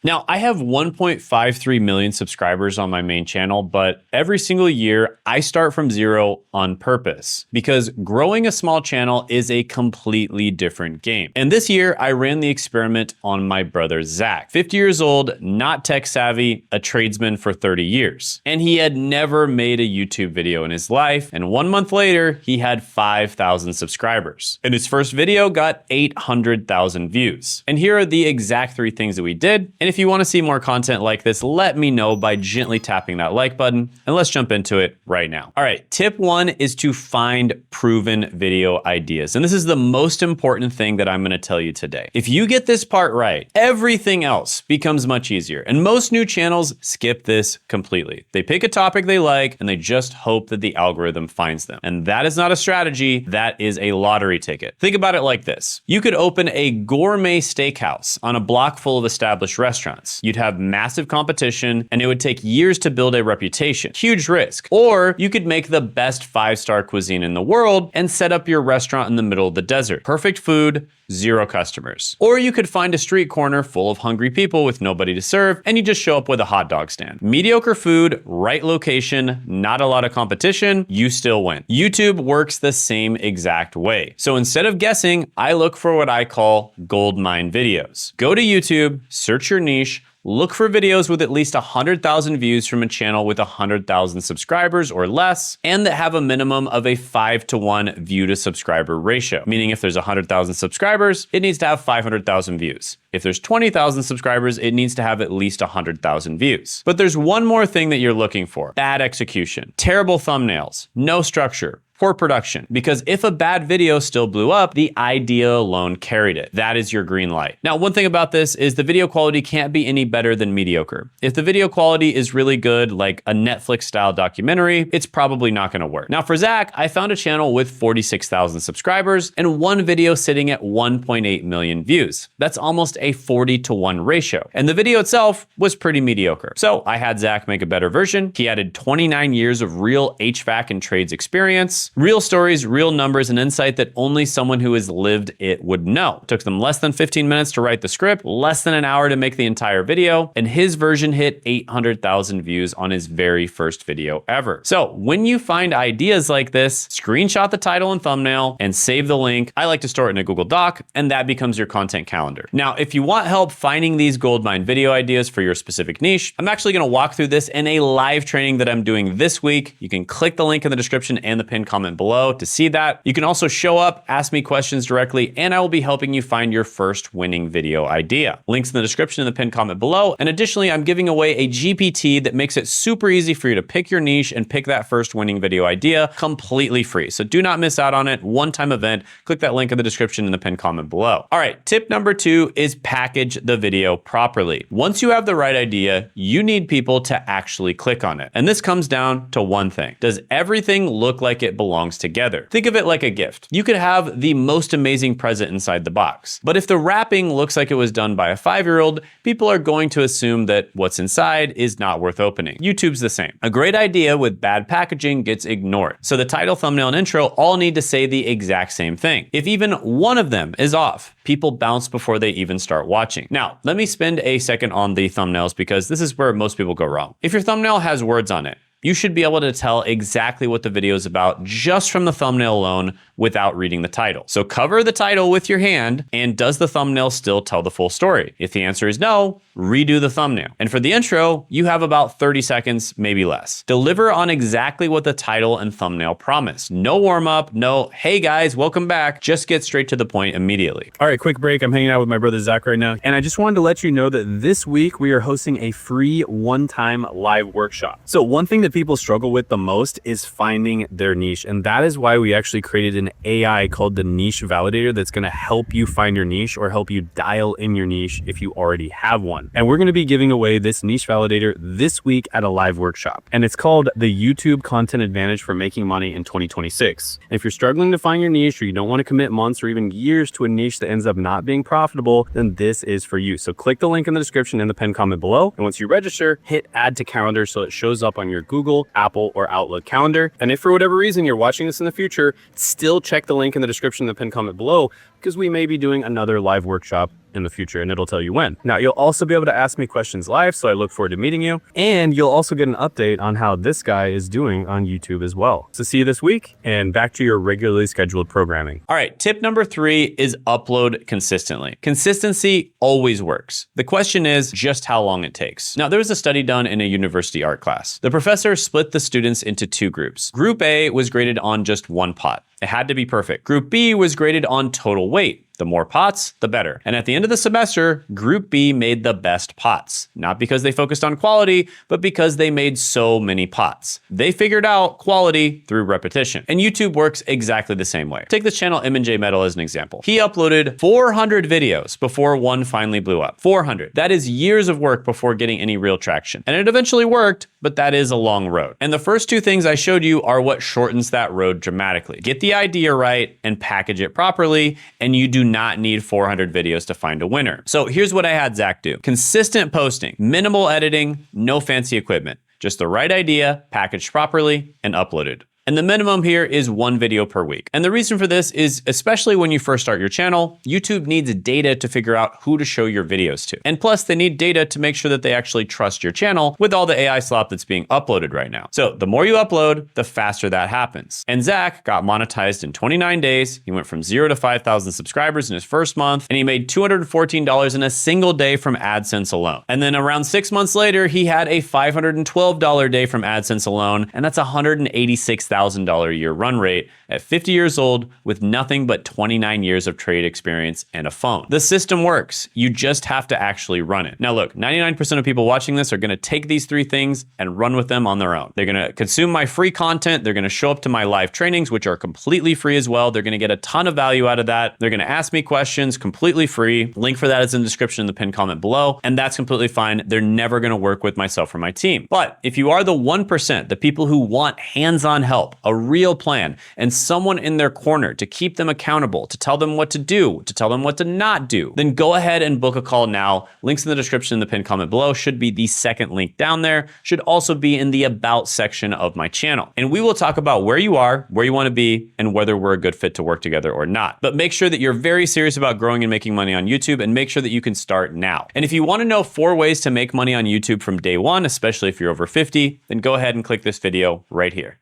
Now, I have 1.53 million subscribers on my main channel, but every single year I start from zero on purpose because growing a small channel is a completely different game. And this year I ran the experiment on my brother Zach, 50 years old, not tech savvy, a tradesman for 30 years. And he had never made a YouTube video in his life. And 1 month later, he had 5,000 subscribers. And his first video got 800,000 views. And here are the exact 3 things that we did. And if you want to see more content like this, let me know by gently tapping that like button, and let's jump into it right now. All right, tip 1 is to find proven video ideas. And this is the most important thing that I'm going to tell you today. If you get this part right, everything else becomes much easier. And most new channels skip this completely. They pick a topic they like and they just hope that the algorithm finds them. And that is not a strategy, that is a lottery ticket. Think about it like this. You could open a gourmet steakhouse on a block full of established restaurants. You'd have massive competition and it would take years to build a reputation. Huge risk. Or you could make the best 5-star cuisine in the world and set up your restaurant in the middle of the desert. Perfect food, 0 customers. Or you could find a street corner full of hungry people with nobody to serve and you just show up with a hot dog stand. Mediocre food, right location, not a lot of competition, you still win. YouTube works the same exact way. So instead of guessing, I look for what I call goldmine videos. Go to YouTube, search your niche, look for videos with at least 100,000 views from a channel with 100,000 subscribers or less, and that have a minimum of a 5-to-1 view to subscriber ratio. Meaning if there's 100,000 subscribers, it needs to have 500,000 views. If there's 20,000 subscribers, it needs to have at least 100,000 views. But there's one more thing that you're looking for: bad execution, terrible thumbnails, no structure, poor production. Because if a bad video still blew up, the idea alone carried it. That is your green light. Now, one thing about this is the video quality can't be any better than mediocre. If the video quality is really good, like a Netflix style documentary, it's probably not gonna work. Now for Zach, I found a channel with 46,000 subscribers and one video sitting at 1.8 million views. That's almost a 40-to-1 ratio. And the video itself was pretty mediocre. So I had Zach make a better version. He added 29 years of real HVAC and trades experience, real stories, real numbers, and insight that only someone who has lived it would know. It took them less than 15 minutes to write the script, less than an hour to make the entire video, and his version hit 800,000 views on his very first video ever. So when you find ideas like this, screenshot the title and thumbnail and save the link. I like to store it in a Google Doc, and that becomes your content calendar. Now, if you want help finding these goldmine video ideas for your specific niche, I'm actually gonna walk through this in a live training that I'm doing this week. You can click the link in the description and the pinned comment below to see that. You can also show up, ask me questions directly, and I will be helping you find your first winning video idea. Links in the description and the pinned comment below. And additionally, I'm giving away a GPT that makes it super easy for you to pick your niche and pick that first winning video idea completely free. So do not miss out on it. One-time event. Click that link in the description and the pinned comment below. All right, tip number 2 is package the video properly. Once you have the right idea, you need people to actually click on it. And this comes down to one thing. Does everything look like it belongs together? Think of it like a gift. You could have the most amazing present inside the box, but if the wrapping looks like it was done by a 5-year-old, people are going to assume that what's inside is not worth opening. YouTube's the same. A great idea with bad packaging gets ignored. So the title, thumbnail, and intro all need to say the exact same thing. If even one of them is off, people bounce before they even start watching. Now, let me spend a second on the thumbnails because this is where most people go wrong. If your thumbnail has words on it, you should be able to tell exactly what the video is about just from the thumbnail alone without reading the title. So cover the title with your hand, and does the thumbnail still tell the full story? If the answer is no, redo the thumbnail. And for the intro, you have about 30 seconds, maybe less. Deliver on exactly what the title and thumbnail promise. No warm up, no, hey guys, welcome back. Just get straight to the point immediately. All right, quick break. I'm hanging out with my brother Zach right now. And I just wanted to let you know that this week we are hosting a free one-time live workshop. So one thing that people struggle with the most is finding their niche. And that is why we actually created an AI called the Niche Validator that's going to help you find your niche or help you dial in your niche if you already have one. And we're going to be giving away this Niche Validator this week at a live workshop. And it's called the YouTube Content Advantage for Making Money in 2026. And if you're struggling to find your niche, or you don't want to commit months or even years to a niche that ends up not being profitable, then this is for you. So click the link in the description and the pinned comment below. And once you register, hit add to calendar so it shows up on your Google, Apple, or Outlook calendar. And if for whatever reason you're watching this in the future, still check the link in the description and the pinned comment below, because we may be doing another live workshop in the future, and it'll tell you when. Now, you'll also be able to ask me questions live, so I look forward to meeting you. And you'll also get an update on how this guy is doing on YouTube as well. So see you this week, and back to your regularly scheduled programming. All right, tip number 3 is upload consistently. Consistency always works. The question is just how long it takes. Now, there was a study done in a university art class. The professor split the students into 2 groups. Group A was graded on just 1 pot. It had to be perfect. Group B was graded on total weight. The more pots, the better. And at the end of the semester, Group B made the best pots. Not because they focused on quality, but because they made so many pots. They figured out quality through repetition. And YouTube works exactly the same way. Take this channel, M&J Metal, as an example. He uploaded 400 videos before one finally blew up. 400. That is years of work before getting any real traction. And it eventually worked, but that is a long road. And the first 2 things I showed you are what shortens that road dramatically. Get the idea right and package it properly, and you do not need 400 videos to find a winner. So here's what I had Zach do. Consistent posting, minimal editing, no fancy equipment. Just the right idea, packaged properly, and uploaded. And the minimum here is 1 video per week. And the reason for this is, especially when you first start your channel, YouTube needs data to figure out who to show your videos to. And plus, they need data to make sure that they actually trust your channel with all the AI slop that's being uploaded right now. So the more you upload, the faster that happens. And Zach got monetized in 29 days. He went from 0 to 5,000 subscribers in his first month, and he made $214 in a single day from AdSense alone. And then around 6 months later, he had a $512 day from AdSense alone, and that's $186,000 a year run rate at 50 years old with nothing but 29 years of trade experience and a phone. The system works. You just have to actually run it. Now look, 99% of people watching this are going to take these 3 things and run with them on their own. They're going to consume my free content. They're going to show up to my live trainings, which are completely free as well. They're going to get a ton of value out of that. They're going to ask me questions completely free. Link for that is in the description in the pinned comment below. And that's completely fine. They're never going to work with myself or my team. But if you are the 1%, the people who want hands-on help, a real plan, and someone in their corner to keep them accountable, to tell them what to do, to tell them what to not do, then go ahead and book a call now. Links in the description in the pinned comment below. Should be the second link down there. Should also be in the about section of my channel. And we will talk about where you are, where you want to be, and whether we're a good fit to work together or not. But make sure that you're very serious about growing and making money on YouTube, and make sure that you can start now. And if you want to know 4 ways to make money on YouTube from day 1, especially if you're over 50, then go ahead and click this video right here.